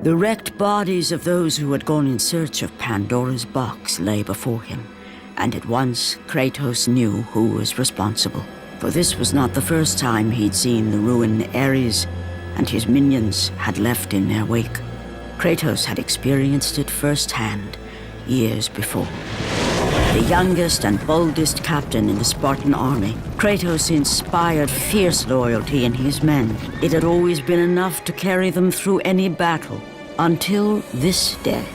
The wrecked bodies of those who had gone in search of Pandora's box lay before him, and at once Kratos knew who was responsible. For this was not the first time he'd seen the ruin Ares and his minions had left in their wake. Kratos had experienced it firsthand, years before. The youngest and boldest captain in the Spartan army, Kratos inspired fierce loyalty in his men. It had always been enough to carry them through any battle, until this day.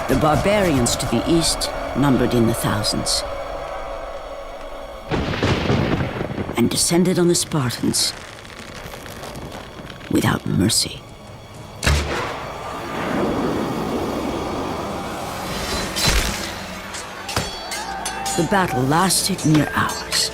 The barbarians to the east numbered in the thousands, and descended on the Spartans without mercy. The battle lasted near hours.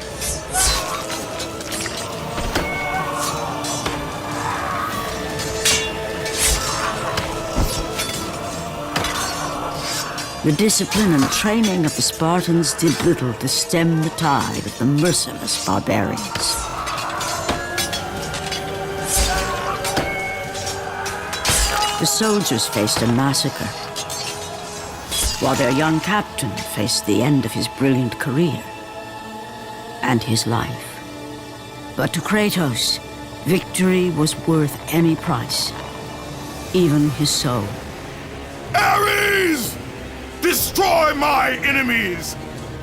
The discipline and training of the Spartans did little to stem the tide of the merciless barbarians. The soldiers faced a massacre, while their young captain faced the end of his brilliant career and his life. But to Kratos, victory was worth any price, even his soul. Ares! Destroy my enemies,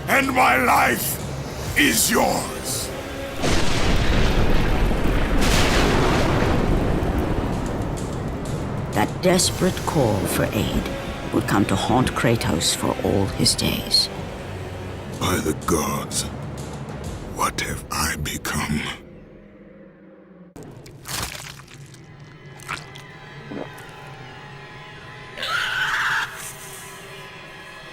and my life is yours. That desperate call for aid would come to haunt Kratos for all his days. By the gods, what have I become?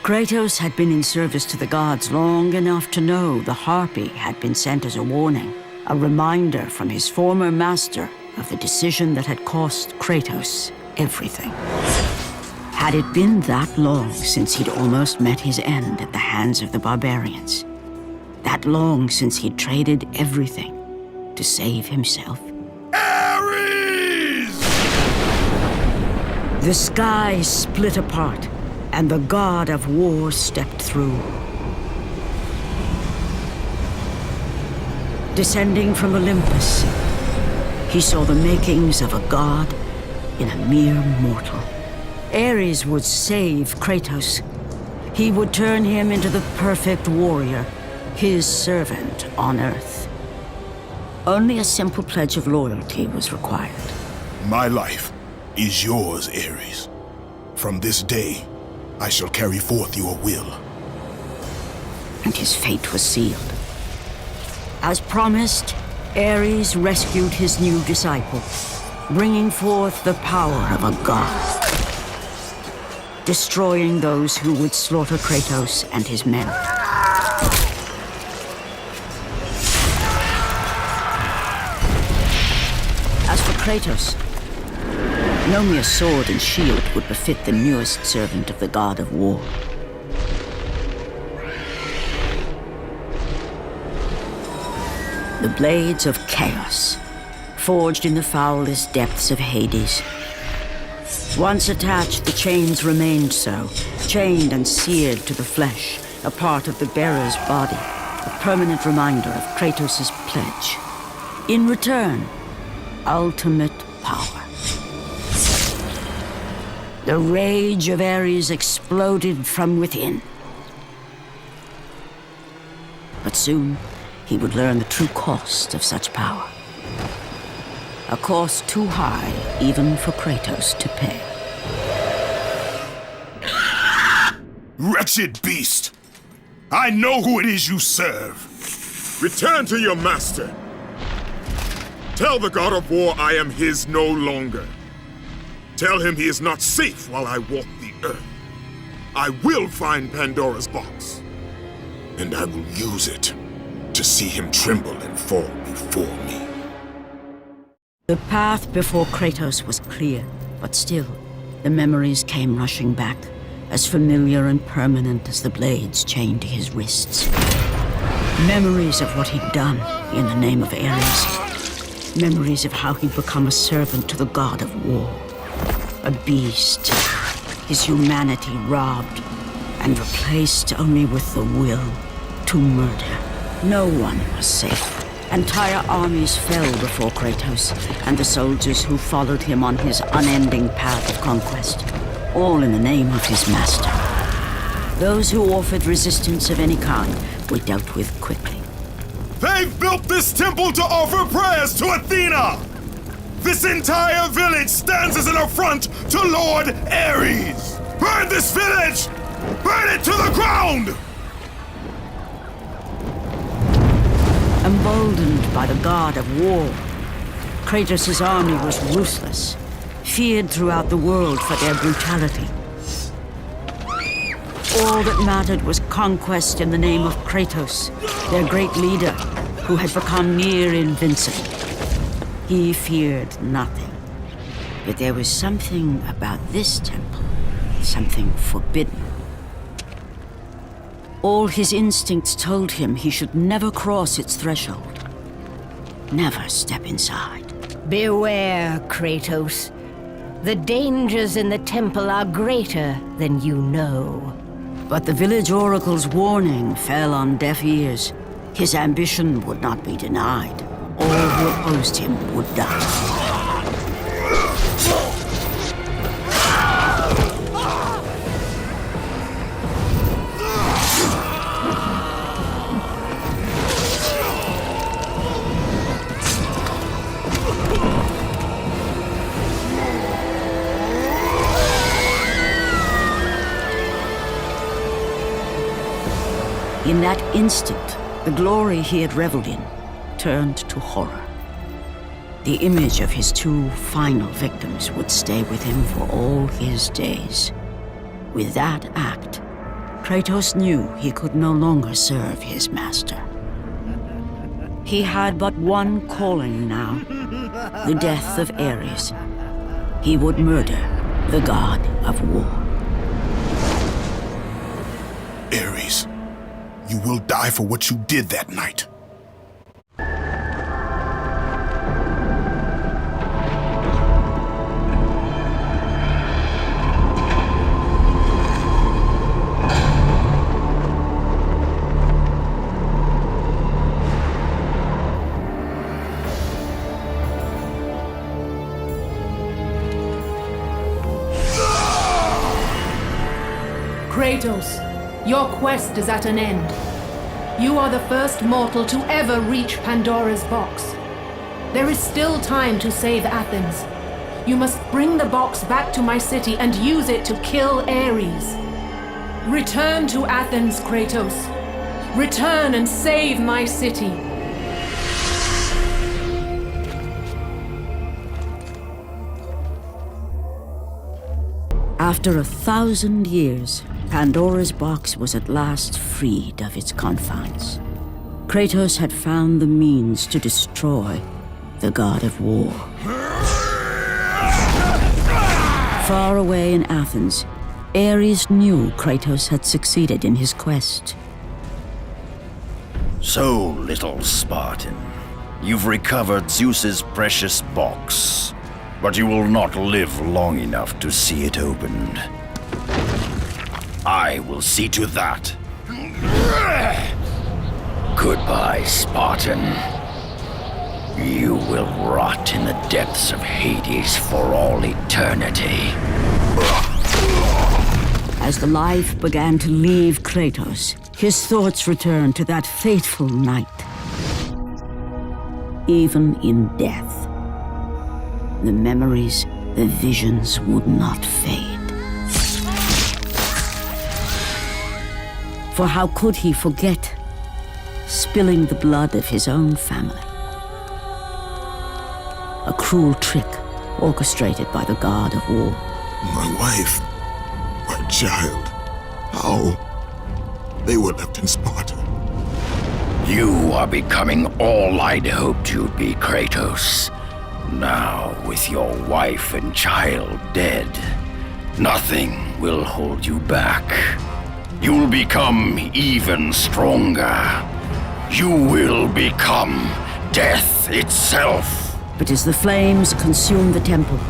Kratos had been in service to the gods long enough to know the Harpy had been sent as a warning, a reminder from his former master of the decision that had cost Kratos everything. Had it been that long since he'd almost met his end at the hands of the barbarians? That long since he'd traded everything to save himself? Ares! The sky split apart, and the god of war stepped through. Descending from Olympus, he saw the makings of a god in a mere mortal. Ares would save Kratos. He would turn him into the perfect warrior, his servant on Earth. Only a simple pledge of loyalty was required. My life is yours, Ares. From this day, I shall carry forth your will. And his fate was sealed. As promised, Ares rescued his new disciple, bringing forth the power of a god, destroying those who would slaughter Kratos and his men. As for Kratos, no mere sword and shield would befit the newest servant of the god of war. The blades of chaos, forged in the foulest depths of Hades. Once attached, the chains remained so, chained and seared to the flesh, a part of the bearer's body, a permanent reminder of Kratos' pledge. In return, ultimate power. The rage of Ares exploded from within. But soon, he would learn the true cost of such power. A cost too high even for Kratos to pay. Wretched beast! I know who it is you serve. Return to your master. Tell the god of war I am his no longer. Tell him he is not safe while I walk the earth. I will find Pandora's box, and I will use it to see him tremble and fall before me. The path before Kratos was clear, but still, the memories came rushing back, as familiar and permanent as the blades chained to his wrists. Memories of what he'd done in the name of Ares. Memories of how he'd become a servant to the god of war. a beast, his humanity robbed and replaced only with the will to murder. No one was safe. Entire armies fell before Kratos and the soldiers who followed him on his unending path of conquest, all in the name of his master. Those who offered resistance of any kind were dealt with quickly. They've built this temple to offer prayers to Athena! This entire village stands as an affront to Lord Ares! Burn this village! Burn it to the ground! Emboldened by the god of war, Kratos' army was ruthless, feared throughout the world for their brutality. All that mattered was conquest in the name of Kratos, their great leader, who had become near invincible. He feared nothing. But there was something about this temple, something forbidden. All his instincts told him he should never cross its threshold. Never step inside. Beware, Kratos. The dangers in the temple are greater than you know. But the village oracle's warning fell on deaf ears. His ambition would not be denied. All who opposed him would die. In that instant, the glory he had reveled in turned to horror. The image of his two final victims would stay with him for all his days. With that act, Kratos knew he could no longer serve his master. He had but one calling now, the death of Ares. He would murder the god of war. Ares, you will die for what you did that night. Kratos, your quest is at an end. You are the first mortal to ever reach Pandora's box. There is still time to save Athens. You must bring the box back to my city and use it to kill Ares. Return to Athens, Kratos. Return and save my city. After 1,000 years, Pandora's box was at last freed of its confines. Kratos had found the means to destroy the god of war. Far away in Athens, Ares knew Kratos had succeeded in his quest. So, little Spartan, you've recovered Zeus's precious box, but you will not live long enough to see it opened. I will see to that. Goodbye, Spartan. You will rot in the depths of Hades for all eternity. As the life began to leave Kratos, his thoughts returned to that fateful night. Even in death, the memories, the visions would not fade. For how could he forget spilling the blood of his own family? A cruel trick orchestrated by the god of war. My wife, my child, how? They were left in Sparta. You are becoming all I'd hoped you'd be, Kratos. Now, with your wife and child dead, nothing will hold you back. You'll become even stronger. You will become death itself. But as the flames consumed the temple,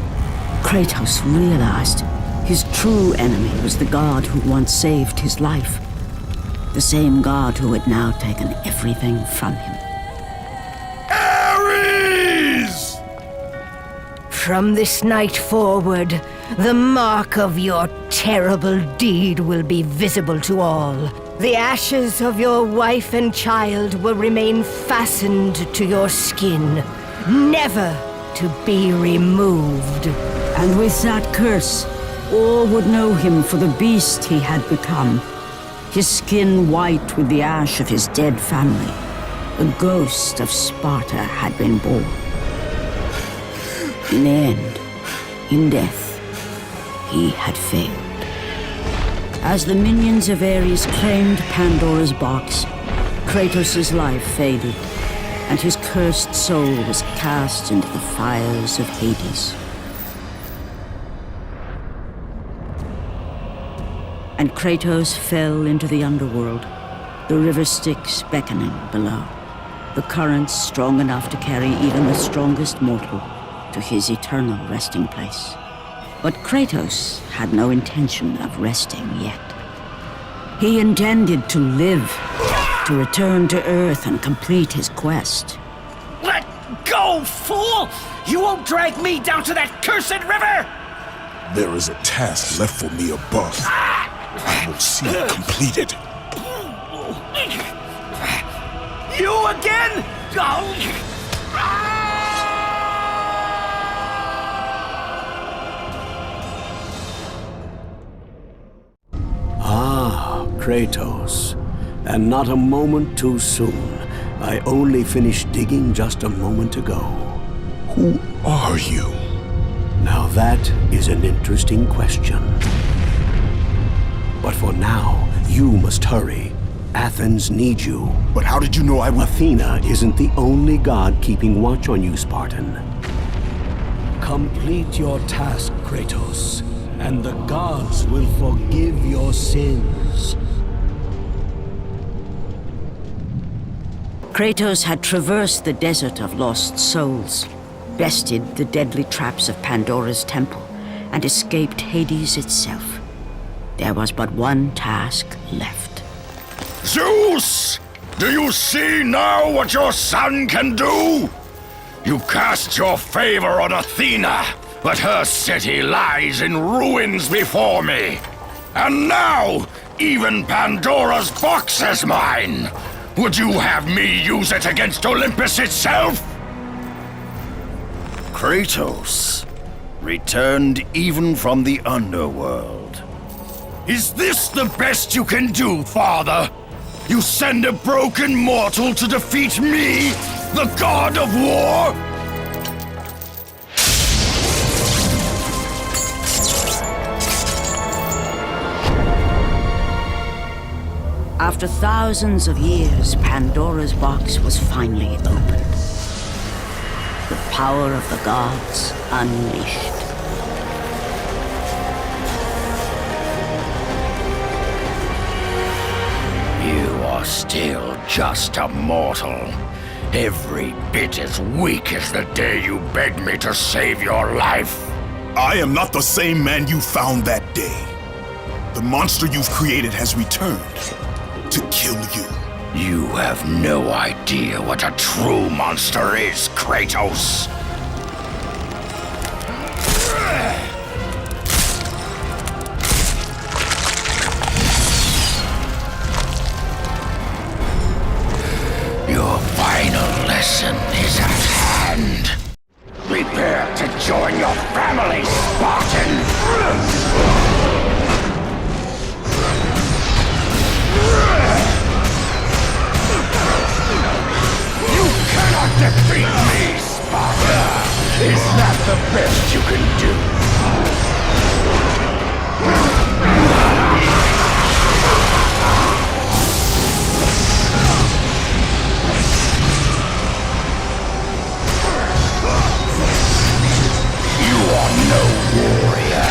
Kratos realized his true enemy was the god who once saved his life. The same god who had now taken everything from him. Ares! From this night forward, the mark of your terrible deed will be visible to all. The ashes of your wife and child will remain fastened to your skin, never to be removed. And with that curse, all would know him for the beast he had become. His skin white with the ash of his dead family. The ghost of Sparta had been born. In the end, in death, he had failed. As the minions of Ares claimed Pandora's box, Kratos' life faded, and his cursed soul was cast into the fires of Hades. And Kratos fell into the underworld, the river Styx beckoning below, the currents strong enough to carry even the strongest mortal to his eternal resting place. But Kratos had no intention of resting yet. He intended to live, to return to Earth and complete his quest. Let go, fool! You won't drag me down to that cursed river! There is a task left for me above. I will see it completed. You again? Kratos. And not a moment too soon. I only finished digging just a moment ago. Who are you? Now that is an interesting question. But for now, you must hurry. Athens needs you. But how did you know I would... Athena isn't the only god keeping watch on you, Spartan. Complete your task, Kratos, and the gods will forgive your sins. Kratos had traversed the desert of lost souls, bested the deadly traps of Pandora's temple, and escaped Hades itself. There was but one task left. Zeus! Do you see now what your son can do? You cast your favor on Athena, but her city lies in ruins before me. And now, even Pandora's box is mine! Would you have me use it against Olympus itself? Kratos, returned even from the underworld. Is this the best you can do, father? You send a broken mortal to defeat me, the god of war? After thousands of years, Pandora's box was finally opened. The power of the gods unleashed. You are still just a mortal. Every bit as weak as the day you begged me to save your life. I am not the same man you found that day. The monster you've created has returned to kill you. You have no idea what a true monster is, Kratos. Your final lesson is at hand. Prepare to join your family, Spartan! Defeat me, Sparta! Is that the best you can do? You are no warrior.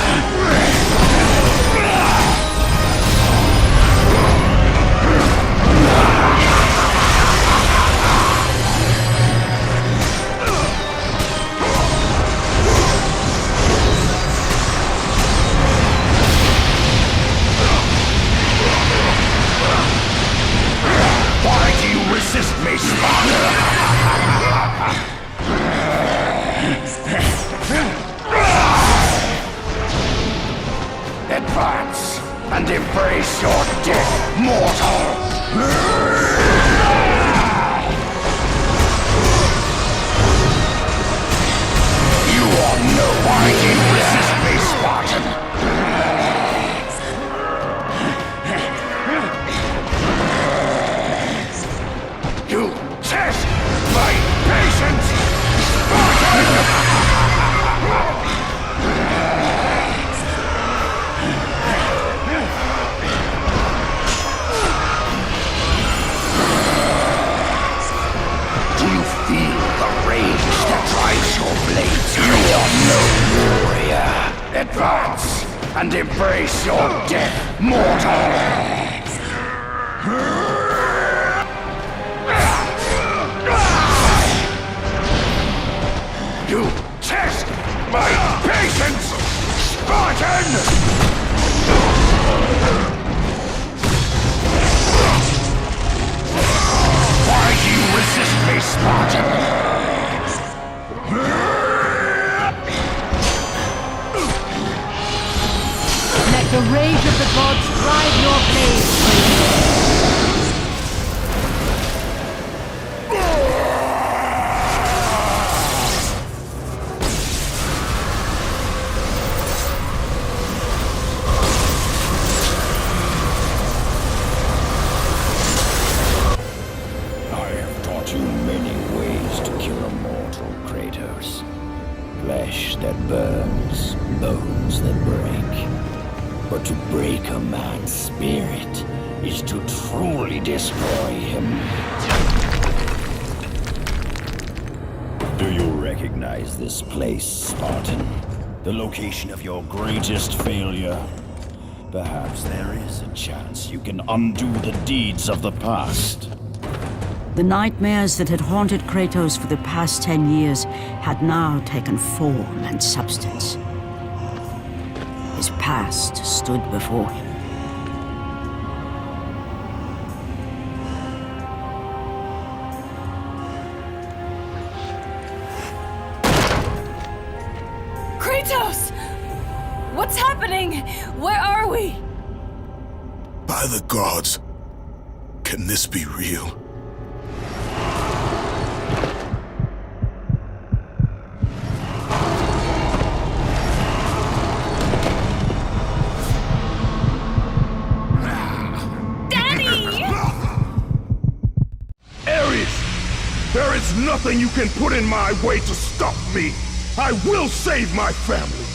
and embrace your death, mortal! You are no fighting. Resist me, Spartan! You test my patience, Spartan! Do you feel the rage that drives your blades? You are no warrior. Advance and embrace your death, mortal! You test my patience, Spartan! Why do you resist me, Spartan? Let the rage of the gods drive your blades, Kratos. I have taught you many ways to kill a mortal, Kratos. Flesh that burns, bones that break. But to break a man's spirit is to truly destroy him. Do you recognize this place, Spartan? The location of your greatest failure? Perhaps there is a chance you can undo the deeds of the past. The nightmares that had haunted Kratos for the past 10 years had now taken form and substance. His past stood before him. Kratos! What's happening? Where are we? By the gods, can this be real? There is nothing you can put in my way to stop me! I will save my family!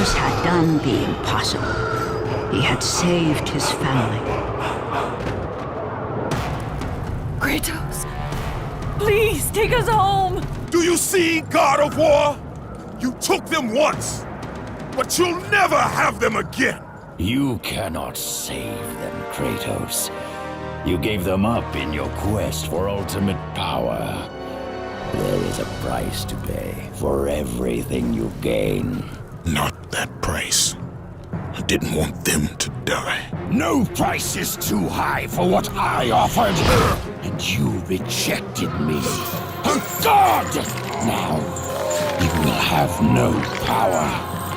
Kratos had done the impossible. He had saved his family. Kratos, please take us home! Do you see, God of War? You took them once, but you'll never have them again. You cannot save them, Kratos. You gave them up in your quest for ultimate power. There is a price to pay for everything you gain. Not that price. I didn't want them to die. No price is too high for what I offered, and you rejected me. A god! Now, you will have no power,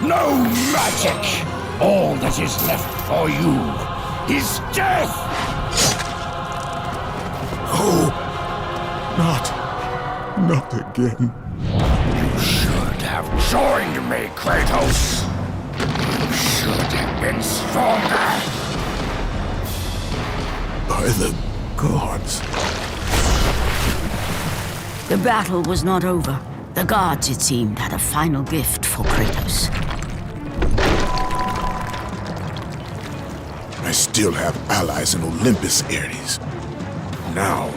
no magic. All that is left for you is death! Oh, not again. You should have joined me, Kratos. You should have been stronger. By the gods. The battle was not over. The gods, it seemed, had a final gift for Kratos. I still have allies in Olympus, Ares. Now,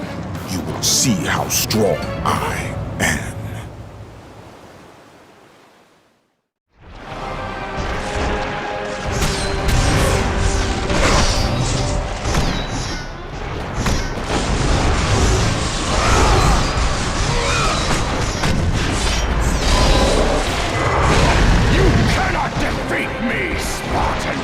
you will see how strong I am. You cannot defeat me, Spartan!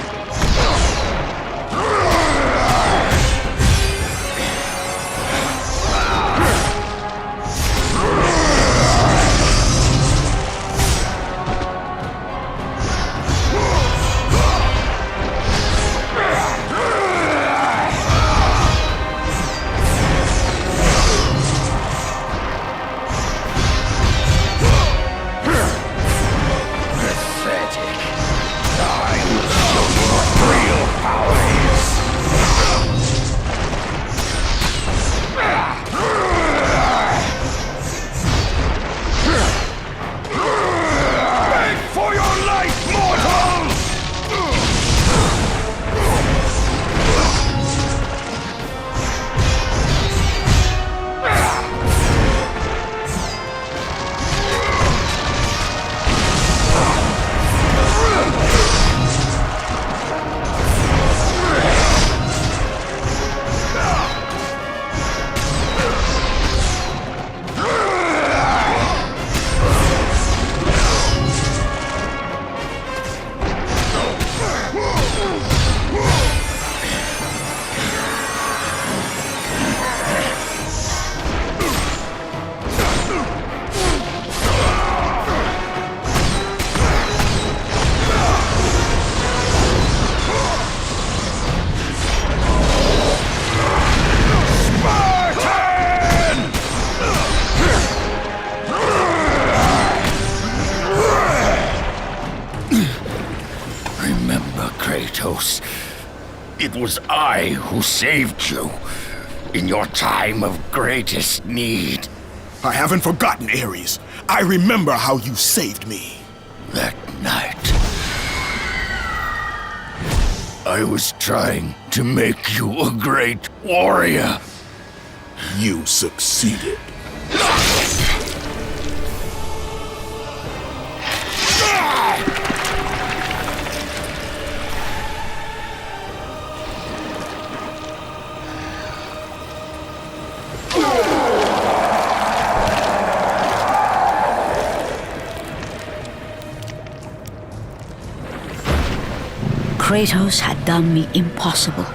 Kratos, it was I who saved you in your time of greatest need. I haven't forgotten, Ares. I remember how you saved me. That night, I was trying to make you a great warrior. You succeeded. Kratos had done the impossible.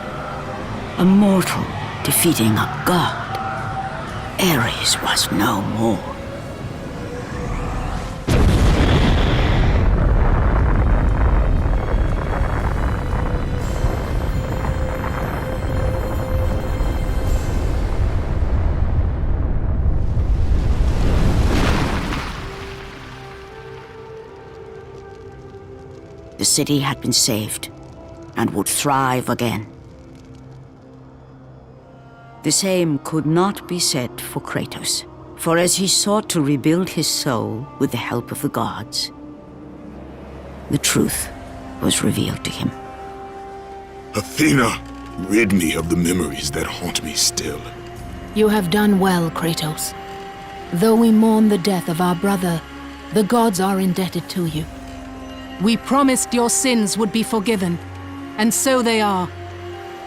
A mortal defeating a god. Ares was no more. The city had been saved and would thrive again. The same could not be said for Kratos, for as he sought to rebuild his soul with the help of the gods, the truth was revealed to him. Athena, rid me of the memories that haunt me still. You have done well, Kratos. Though we mourn the death of our brother, the gods are indebted to you. We promised your sins would be forgiven, and so they are.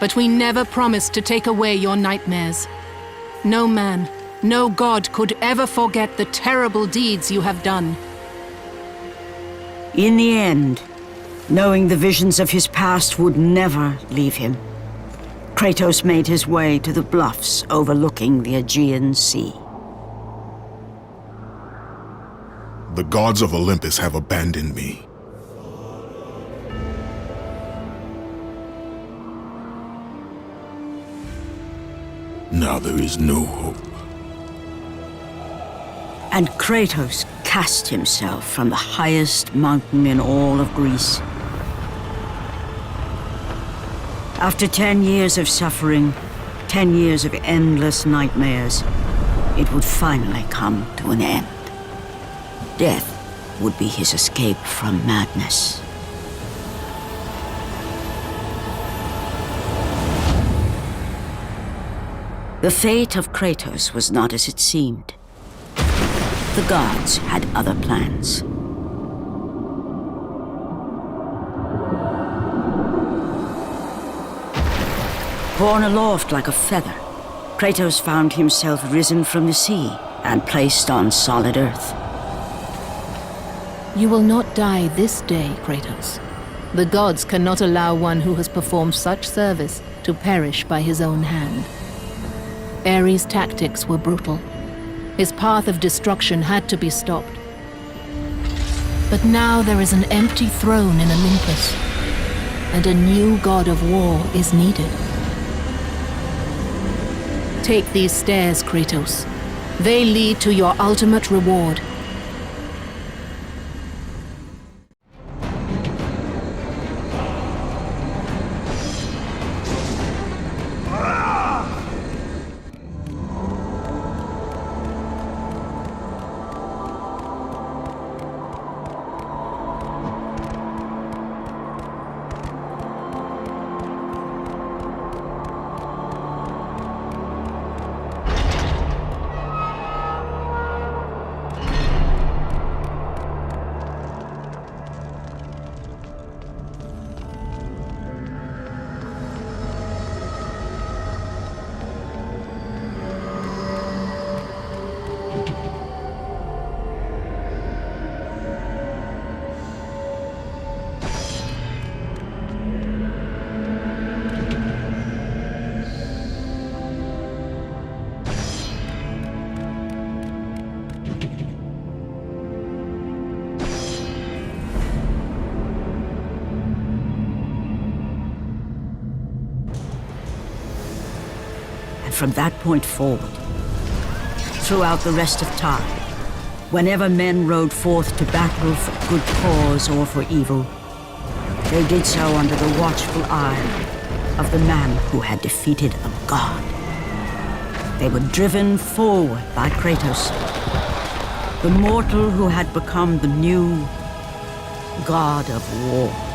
But we never promised to take away your nightmares. No man, no god could ever forget the terrible deeds you have done. In the end, knowing the visions of his past would never leave him, Kratos made his way to the bluffs overlooking the Aegean Sea. The gods of Olympus have abandoned me. Now there is no hope. And Kratos cast himself from the highest mountain in all of Greece. After 10 years of suffering, 10 years of endless nightmares, it would finally come to an end. Death would be his escape from madness. The fate of Kratos was not as it seemed. The gods had other plans. Borne aloft like a feather, Kratos found himself risen from the sea and placed on solid earth. You will not die this day, Kratos. The gods cannot allow one who has performed such service to perish by his own hand. Ares' tactics were brutal. His path of destruction had to be stopped. But now there is an empty throne in Olympus, and a new god of war is needed. Take these stairs, Kratos. They lead to your ultimate reward. From that point forward, throughout the rest of time, whenever men rode forth to battle for good cause or for evil, they did so under the watchful eye of the man who had defeated a god. They were driven forward by Kratos, the mortal who had become the new god of war.